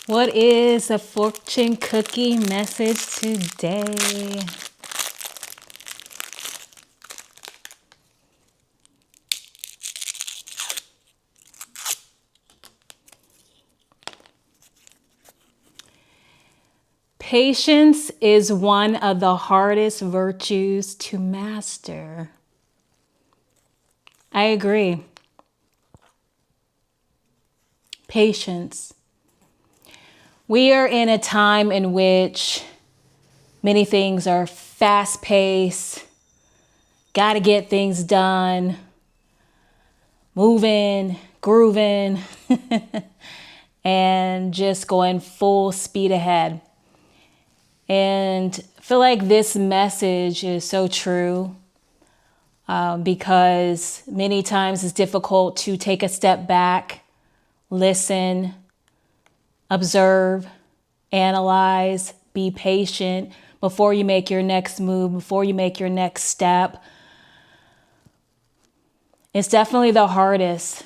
What is a fortune cookie message today? Patience is one of the hardest virtues to master. I agree. Patience. We are in a time in which many things are fast-paced, got to get things done, moving, grooving, and just going full speed ahead. And I feel like this message is so true because many times it's difficult to take a step back, listen, observe, analyze, be patient before you make your next move, before you make your next step. It's definitely the hardest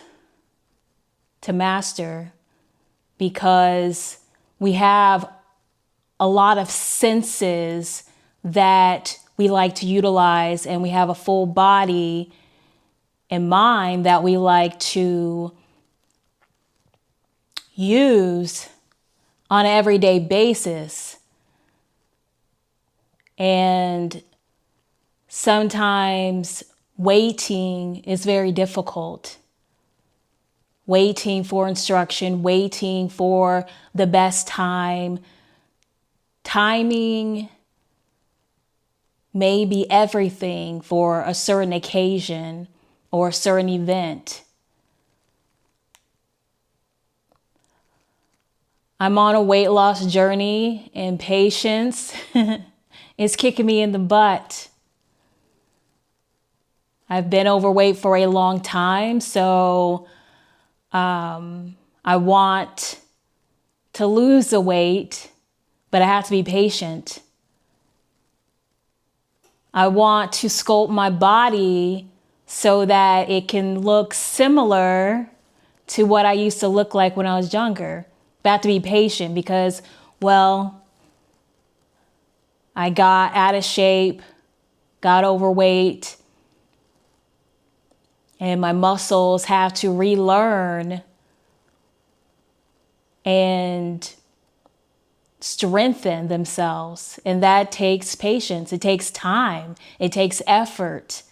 to master because we have a lot of senses that we like to utilize, and we have a full body and mind that we like to use on an everyday basis. And sometimes waiting is very difficult. Waiting for instruction, waiting for the best time. Timing may be everything for a certain occasion or a certain event. I'm on a weight loss journey, and patience is kicking me in the butt. I've been overweight for a long time, so I want to lose the weight, but I have to be patient. I want to sculpt my body so that it can look similar to what I used to look like when I was younger. But I have to be patient because, well, I got out of shape, got overweight, and my muscles have to relearn and strengthen themselves. And that takes patience. It takes time. It takes effort.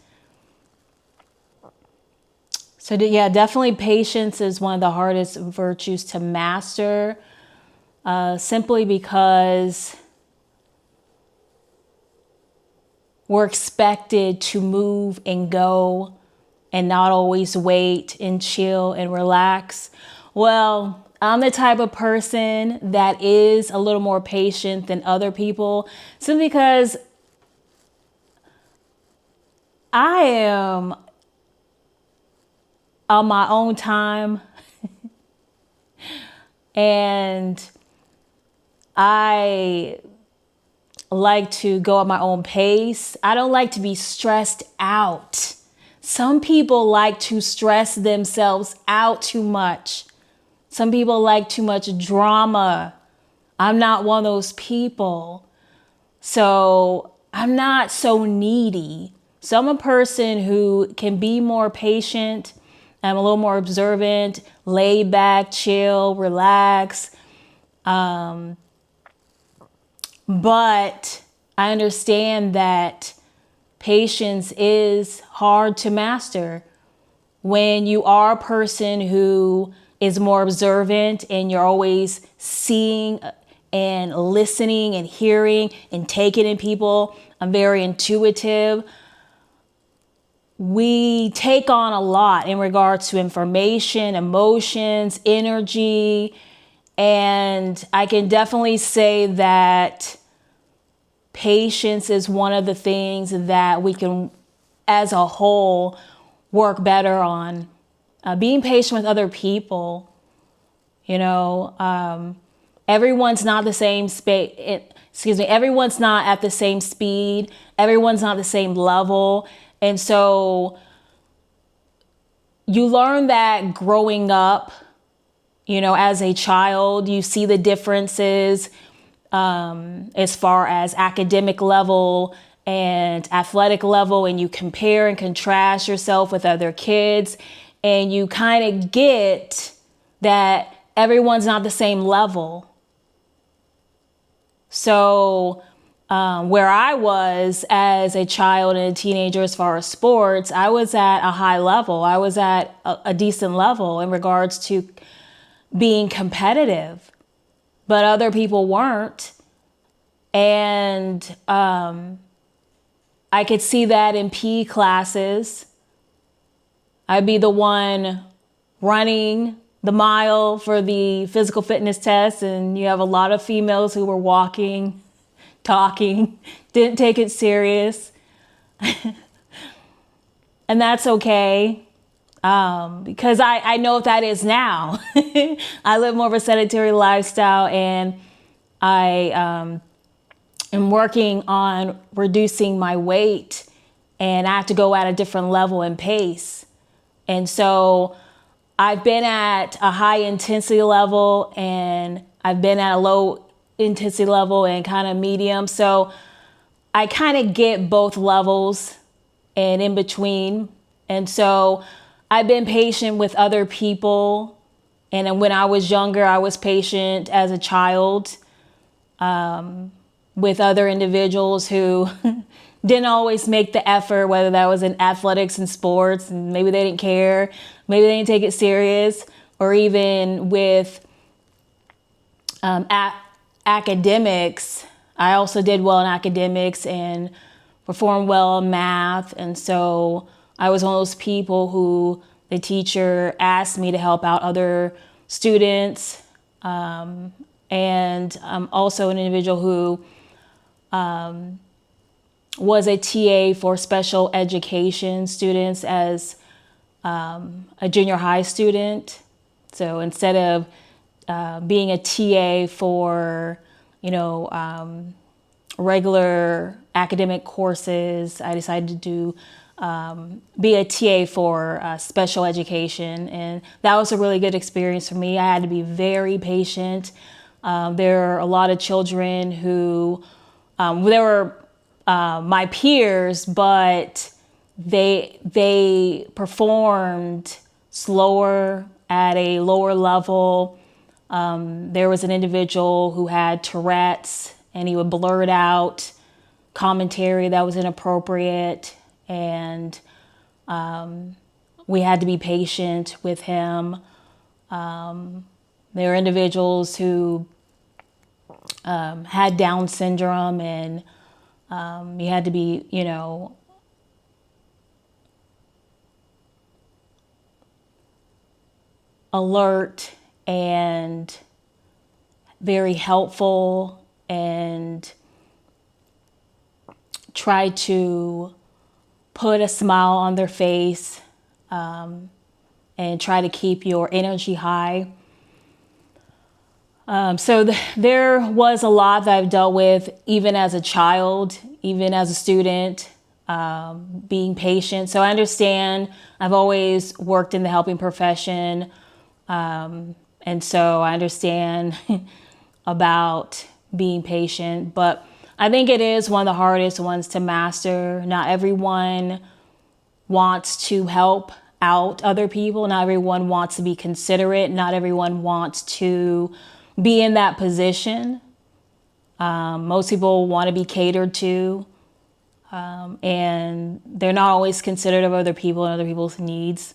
So yeah, definitely patience is one of the hardest virtues to master, simply because we're expected to move and go and not always wait and chill and relax. Well, I'm the type of person that is a little more patient than other people, simply because I am on my own time and I like to go at my own pace. I don't like to be stressed out. Some people like to stress themselves out too much. Some people like too much drama. I'm not one of those people. So I'm not so needy. So I'm a person who can be more patient. I'm a little more observant, laid back, chill, relax. But I understand that patience is hard to master when you are a person who is more observant and you're always seeing and listening and hearing and taking in people. I'm very intuitive. We take on a lot in regards to information, emotions, energy, and I can definitely say that patience is one of the things that we can, as a whole, work better on. Being patient with other people, everyone's not the same everyone's not at the same speed. Everyone's not the same level. And so you learn that growing up as a child, you see the differences as far as academic level and athletic level, and you compare and contrast yourself with other kids, and you kind of get that everyone's not the same level. So where I was as a child and a teenager as far as sports, I was at a high level. I was at a decent level in regards to being competitive, but other people weren't. And I could see that in PE classes. I'd be the one running the mile for the physical fitness test, and you have a lot of females who were walking, talking, didn't take it serious. And that's okay, because I know what that is now. I live more of a sedentary lifestyle, and I am working on reducing my weight, and I have to go at a different level and pace. And so I've been at a high intensity level, and I've been at a low intensity level and kind of medium. So I kind of get both levels and in between. And so I've been patient with other people. And when I was younger, I was patient as a child with other individuals who didn't always make the effort, whether that was in athletics and sports, and maybe they didn't care, maybe they didn't take it serious, or even with academics. I also did well in academics and performed well in math. And so I was one of those people who the teacher asked me to help out other students. And I'm also an individual who was a TA for special education students as a junior high student. So instead of being a TA for, regular academic courses, I decided to do be a TA for special education. And that was a really good experience for me. I had to be very patient. There are a lot of children who, they were my peers, but they performed slower at a lower level. There was an individual who had Tourette's, and he would blurt out commentary that was inappropriate, and we had to be patient with him. There were individuals who had Down syndrome, and you had to be, alert and very helpful, and try to put a smile on their face, and try to keep your energy high. So there was a lot that I've dealt with, even as a child, even as a student, being patient. So I understand. I've always worked in the helping profession. And so I understand about being patient, but I think it is one of the hardest ones to master. Not everyone wants to help out other people. Not everyone wants to be considerate. Not everyone wants to be in that position. Most people want to be catered to, and they're not always considerate of other people and other people's needs.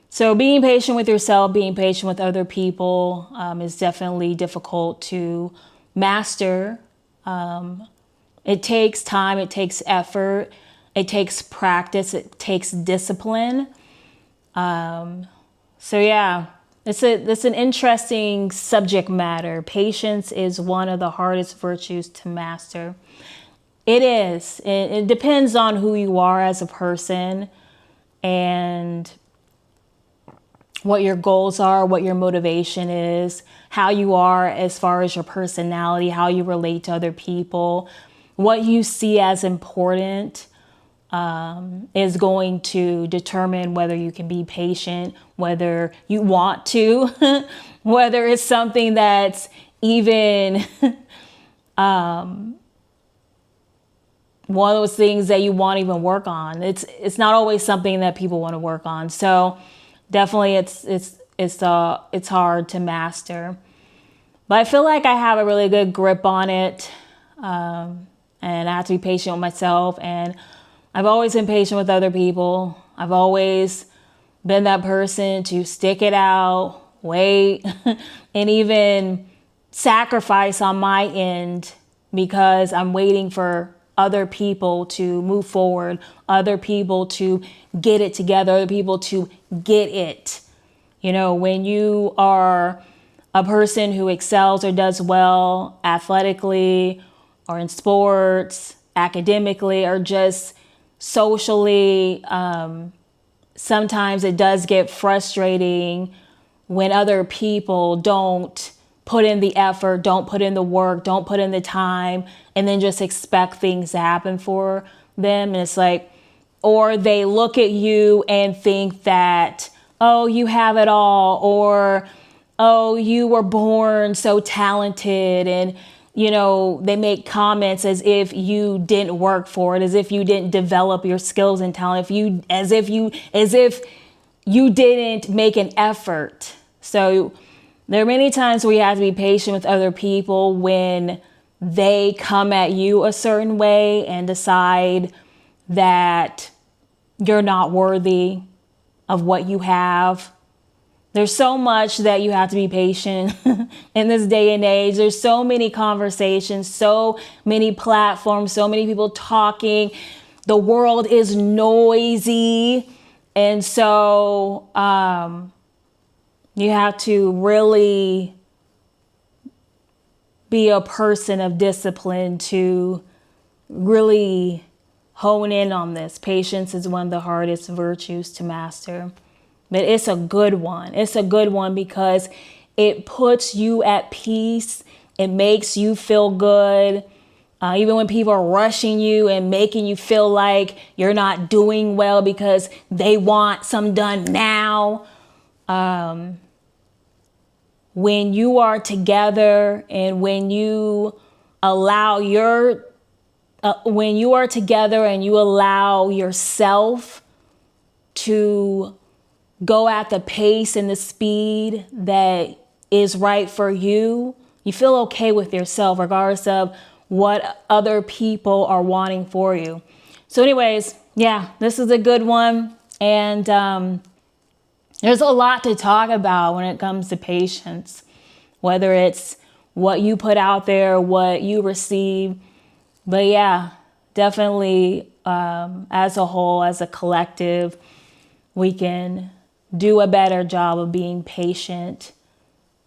So being patient with yourself, being patient with other people is definitely difficult to master. It takes time, it takes effort, it takes practice, it takes discipline. So yeah, it's an interesting subject matter. Patience is one of the hardest virtues to master. It is. It depends on who you are as a person and what your goals are, what your motivation is, how you are as far as your personality, how you relate to other people, what you see as important. is going to determine whether you can be patient, whether you want to, whether it's something that's even one of those things that you want to even work on. It's not always something that people want to work on. So definitely it's hard to master. But I feel like I have a really good grip on it. And I have to be patient with myself. And I've always been patient with other people. I've always been that person to stick it out, wait, and even sacrifice on my end because I'm waiting for other people to move forward, other people to get it together, other people to get it. You know, when you are a person who excels or does well athletically or in sports, academically, or just socially, sometimes it does get frustrating when other people don't put in the effort, don't put in the work, don't put in the time, and then just expect things to happen for them. And it's like, or they look at you and think that, oh, you have it all, or, oh, you were born so talented. And, you know, they make comments as if you didn't work for it, as if you didn't develop your skills and talent, as if you didn't make an effort. So there are many times where you have to be patient with other people when they come at you a certain way and decide that you're not worthy of what you have. There's so much that you have to be patient in this day and age. There's so many conversations, so many platforms, so many people talking. The world is noisy. And so you have to really be a person of discipline to really hone in on this. Patience is one of the hardest virtues to master. But it's a good one. It's a good one because it puts you at peace. It makes you feel good. Even when people are rushing you and making you feel like you're not doing well because they want some done now. When you are together and when you allow yourself to go at the pace and the speed that is right for you, you feel okay with yourself regardless of what other people are wanting for you. So anyways, yeah, this is a good one. And there's a lot to talk about when it comes to patience, whether it's what you put out there, what you receive. But yeah, definitely as a whole, as a collective, we can do a better job of being patient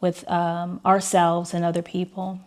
with ourselves and other people.